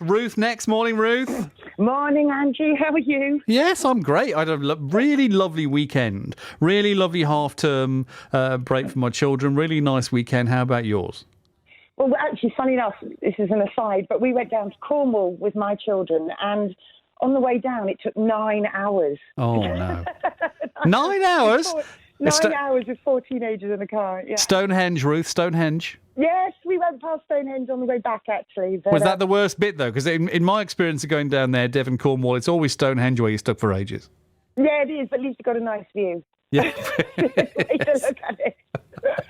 Ruth next. Morning, Ruth. Morning, Andrew. How are you? Yes, I'm great. I had a really lovely weekend. Really lovely half-term break for my children. Really nice weekend. How about yours? Well, actually, funny enough, this is an aside, but we went down to Cornwall with my children, and on the way down, it took 9 hours. Oh, no. 9 hours? 9 hours with 4 teenagers in the car, yeah. Stonehenge, Ruth, Stonehenge. Yes, we went past Stonehenge on the way back, actually. But, was that the worst bit, though? Because in my experience of going down there, Devon, Cornwall, it's always Stonehenge where you're stuck for ages. Yeah, it is, but at least you got a nice view. Yeah. Way to look at it.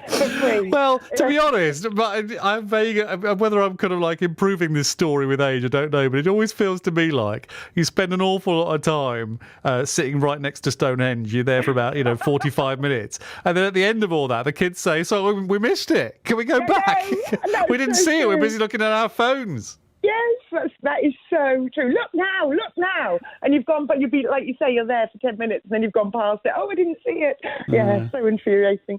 For free. Well, to be honest, but I'm vague whether I'm kind of like improving this story with age, I don't know, but it always feels to me like you spend an awful lot of time sitting right next to Stonehenge. You're there for about 45 minutes, and then at the end of all that, the kids say, "So we missed it. Can we go back? We didn't see it. We're busy looking at our phones." Yes, that is so true. Look now. And you've gone, but you'd be, like you say, you're there for 10 minutes and then you've gone past it. Oh, I didn't see it. Yeah, so infuriating.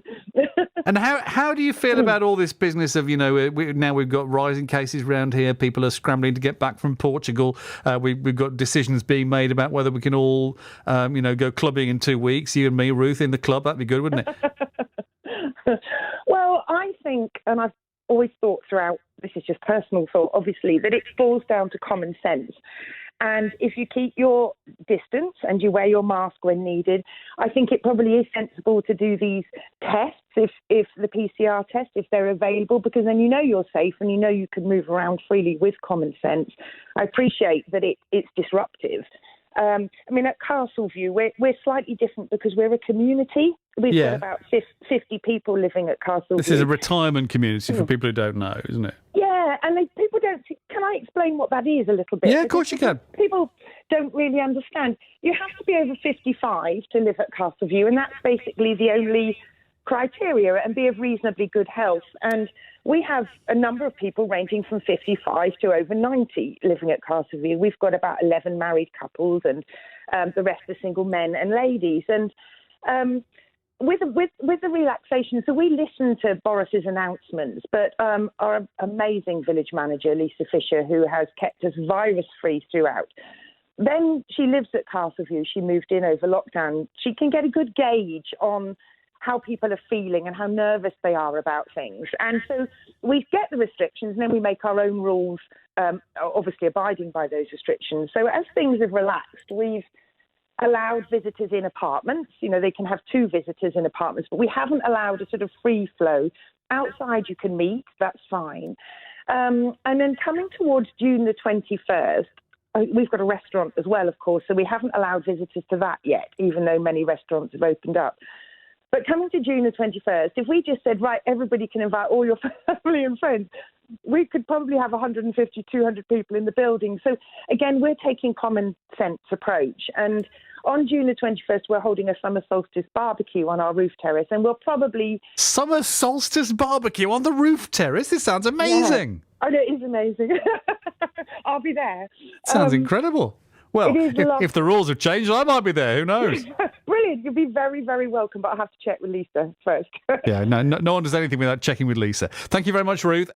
And how do you feel about all this business of, now we've got rising cases around here. People are scrambling to get back from Portugal. We've got decisions being made about whether we can all, go clubbing in 2 weeks. You and me, Ruth, in the club. That'd be good, wouldn't it? Well, I think, and I've always thought throughout, this is just personal thought, obviously, that it falls down to common sense. And if you keep your distance and you wear your mask when needed, I think it probably is sensible to do these tests, if the PCR test, if they're available, because then you're safe and you can move around freely with common sense. I appreciate that it's disruptive. At Castleview, we're slightly different because we're a community. We've got about 50 people living at Castleview. This is a retirement community for people who don't know, isn't it? Yeah, and people don't... Can I explain what that is a little bit? Yeah, of course you can. People don't really understand. You have to be over 55 to live at Castleview, and that's basically the only criteria, and be of reasonably good health. And we have a number of people ranging from 55 to over 90 living at Castleview. We've got about 11 married couples, and the rest are single men and ladies. And with the relaxation, so we listen to Boris's announcements, but our amazing village manager, Lisa Fisher, who has kept us virus-free throughout, then she lives at Castleview. She moved in over lockdown. She can get a good gauge on how people are feeling and how nervous they are about things. And so we get the restrictions and then we make our own rules, obviously abiding by those restrictions. So as things have relaxed, we've allowed visitors in apartments. They can have 2 visitors in apartments, but we haven't allowed a sort of free flow. Outside you can meet, that's fine. And then coming towards June the 21st, we've got a restaurant as well, of course, so we haven't allowed visitors to that yet, even though many restaurants have opened up. But coming to June the 21st, if we just said, right, everybody can invite all your family and friends, we could probably have 150, 200 people in the building. So, again, we're taking common sense approach. And on June the 21st, we're holding a summer solstice barbecue on our roof terrace, and we'll probably... Summer solstice barbecue on the roof terrace? This sounds amazing. Yeah. I know, it is amazing. I'll be there. Sounds incredible. Well, if the rules have changed, I might be there. Who knows? Brilliant. You'll be very, very welcome, but I'll have to check with Lisa first. Yeah, no one does anything without checking with Lisa. Thank you very much, Ruth.